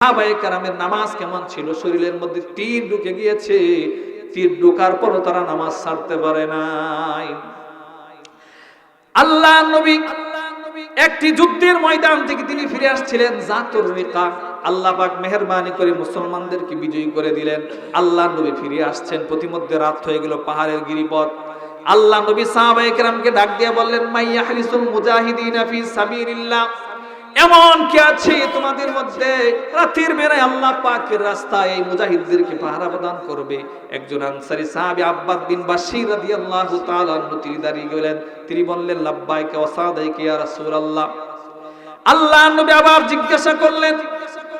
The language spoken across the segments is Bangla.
সাহাবায়ে কেরামের নামাজ কেমন ছিল? শরীরের মধ্যে তীর ঢুকে গিয়েছে, তীর ঢোকার পরও তারা নামাজ ছাড়তে পারে নাই। আল্লাহর নবী একটি যুদ্ধের ময়দান থেকে তিনি ফিরে আসছিলেন, জাতুর রিকা। আল্লাহ পাক মেহেরবানি করে মুসলমানদেরকে বিজয়ী করে দিলেন। আল্লাহর নবী ফিরে আসছেন, প্রতিমধ্যে রাত হয়ে গেল, পাহাড়ের গিরিপথ। আল্লাহ নবী সাহাবায়ে কেরামকে ডাক দিয়ে বললেন, মাইয়া হারিসুল মুজাহিদিনা ফি সাবিলিল্লাহ, এমন কি আছে তোমাদের মধ্যে রাতের বেলায় আল্লাহ পাকের রাস্তায় এই মুজাহিদদেরকে পাহারা প্রদান করবে? একজন আনসারী সাহাবী আব্বাদ বিন বাশির রাদিয়াল্লাহু তাআলা আনহু তিনি দাঁড়িয়ে গেলেন। তিনি বললেন, লাব্বাইকা ওয়া সাদাইকা ইয়া রাসূলুল্লাহ। আল্লাহ নবী আবার জিজ্ঞাসা করলেন,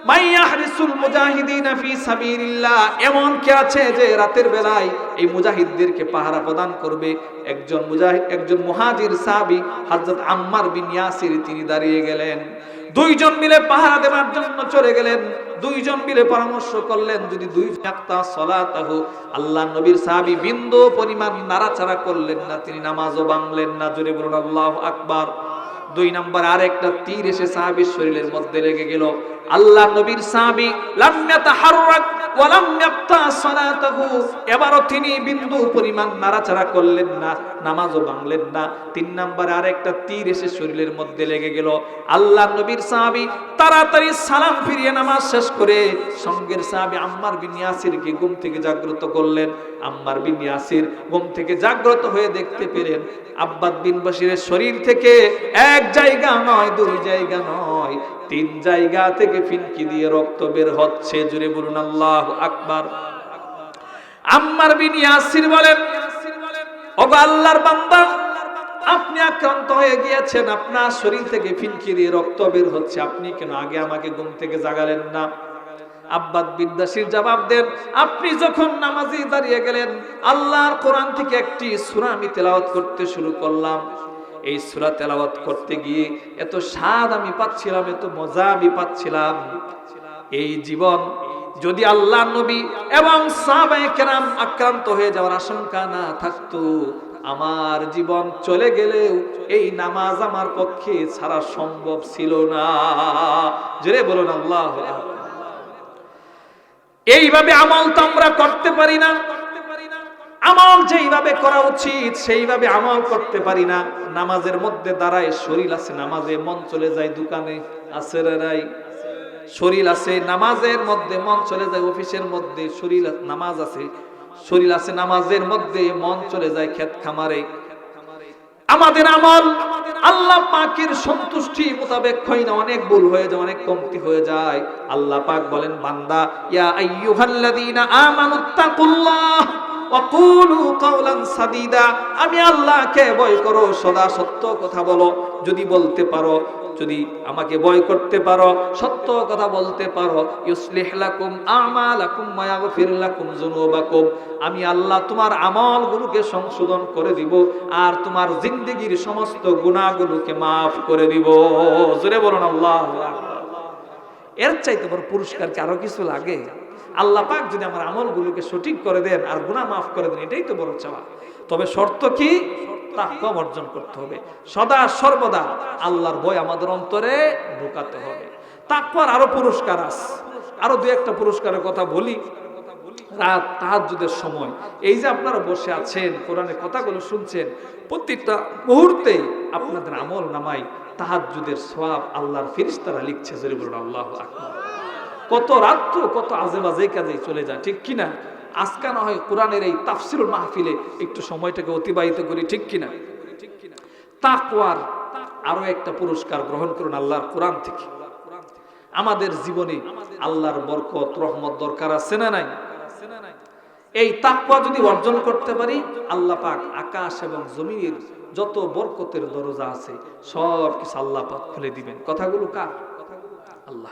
মাইয়া হারিসুল মুজাহিদিনা ফি সাবিলিল্লাহ, এমন কি আছে যে রাতের বেলায় এই মুজাহিদদেরকে পাহারা প্রদান করবে? একজন মুজাহিদ, একজন মুহাজির সাহাবী হযরত আম্মার বিন ইয়াসির তিনি দাঁড়িয়ে গেলেন। দুইজন মিলে পাহারা দেওয়ার জন্য চলে গেলেন। দুইজন মিলে পরামর্শ করলেন, যদি দুই ওয়াক্ত সালাতাহু, আল্লাহ নবীর সাহাবী বিন্দু পরিমাণ নাড়াচাড়া করলেন না, তিনি নামাজও ভাঙলেন না। জোরে বলুন আল্লাহু আকবার। দুই নম্বর আরেকটা তীর এসে সাহাবীর শরীরের মধ্যে লেগে গেল। আল্লাহ নবীর সাহাবী লাম ইয়াতাহাররাক ওয়া লাম ইয়াক্তা সালাতাহু, এবারও তিনি বিন্দু পরিমাণ নাড়াচাড়া করলেন না, নামাজও ভাঙলেন না। তিন নম্বর আরেকটা তীর এসে শরীরের মধ্যে লেগে গেল। আল্লাহ নবীর সাহাবী তাড়াতাড়ি সালাম ফিরিয়ে নামাজ শেষ করে সঙ্গের সাহাবী আম্মার বিন ইয়াসিরকে ঘুম থেকে জাগ্রত করলেন। আম্মার বিন ইয়াসির ঘুম থেকে জাগ্রত হয়ে দেখতে পেলেন আব্বাদ বিন বাশিরের শরীর থেকে এক জায়গা নয়, দুই জায়গা নয়, তিন জায়গা থেকে ফিনকি দিয়ে রক্ত বের হচ্ছে। জুড়ে বলুন আল্লাহু আকবার। আম্মার বিন ইয়াসির বলেন, ওগো আল্লাহর বান্দা, আপনি আক্রান্ত হয়ে গিয়েছেন, আপনার শরীর থেকে ফিনকি দিয়ে রক্ত বের হচ্ছে, আপনি কেন আগে আমাকে ঘুম থেকে জাগালেন না? আব্বাদ বিন বাশির জবাব দেন, আপনি যখন নামাজে দাঁড়িয়ে গেলেন, আল্লাহর কোরআন থেকে একটি সূরা আমি তেলাওয়াত করতে শুরু করলাম। এই সূরা তেলাওয়াত করতে গিয়ে এত স্বাদ আমি পাচ্ছিলাম, এত মজা আমি পাচ্ছিলাম। এই জীবন যদি আল্লাহ নবী এবং সাহাবায়ে কেরাম আক্রান্ত হয়ে যাওয়ার আশঙ্কা না থাকতো, আমার জীবন চলে গেলেও এই নামাজ আমার পক্ষে ছাড়া সম্ভব ছিল না। জোরে বলুন আল্লাহু আকবার। এইভাবে আমল তো আমরা করতে পারি না। আমল যেইভাবে করা উচিত সেইভাবে আমল করতে পারি না। নামাজের মধ্যে দাঁড়ায় শরীর আছে, নামাজে মন চলে যায় দোকানে, আছে রাই শরীর আছে, নামাজের মধ্যে মন চলে যায় অফিসের মধ্যে, শরীর নামাজ আছে, শরীর আছে, নামাজের মধ্যে মন চলে যায় ক্ষেত খামারে। আমাদের আমল আল্লাহ পাকের সন্তুষ্টি মোতাবেক হয় না, অনেক ভুল হয়ে যায়, অনেক কমতি হয়ে যায়। আল্লাহ পাক বলেন, বান্দা ইয়া আইয়ুহাল্লাযীনা আমানুত্তাকুল্লাহ ওয়া কুলু কাওলান সাদীদা, আমি আল্লাহকে ভয় করো, সদা সত্য কথা বলো। যদি বলতে পারো, যদি আমাকে ভয় করতে পারো, সত্য কথা বলতে পারো, ইউসলিহ লাকুম আমালাকুম ওয়া ইয়াগফির লাকুম যুনুবাকুম, আমি আল্লাহ তোমার আমলগুলোকে সংশোধন করে দিব আর তোমার জিন্দেগীর সমস্ত গুনাহগুলোকে maaf করে দিব। জোরে বলুন আল্লাহু আকবার। এর চাইতে বড় পুরস্কার কি আরো কিছু লাগে? আল্লাহ পাক যদি আমার আমলগুলোকে সঠিক করে দেন আর গুনাহ maaf করে দেন, এটাই তো বড় চাওয়া। তবে শর্ত কি? তাকওয়া অর্জন করতে হবে। সদা সর্বদা আল্লাহর ভয় আমাদের অন্তরে ঢোকাতে হবে। তাকওয়ার আরো পুরস্কার আছে, আরো দুই একটা পুরস্কারের কথা বলি। রাত তাহাজ্জুদের সময় এই যে আপনারা বসে আছেন, কোরআনের কথাগুলো শুনছেন, প্রত্যেকটা মুহূর্তে আপনাদের আমল নামায় তাহাজ্জুদের সওয়াব আল্লাহর ফেরেশতারা লিখছে। জোরে বলুন আল্লাহু আকবার। কত রাত, কত আজে বাজে কাজে চলে যায়, ঠিক কিনা? আজকে না হয় কোরআনের এই তাফসীরুল মাহফিলে একটু সময়টাকে অতিবাহিত করি, ঠিক কিনা? তাকওয়ার আরো একটা পুরস্কার গ্রহণ করুন আল্লাহর কোরআন থেকে। আমাদের জীবনে আল্লাহর বরকত রহমত দরকার আছে না নাই? এই তাকওয়া যদি অর্জন করতে পারি, আল্লাহ পাক আকাশ এবং জমিনের যত বরকতের দরজা আছে সব কিছু আল্লাহ পাক খুলে দিবেন। কথাগুলো কার? আল্লাহ।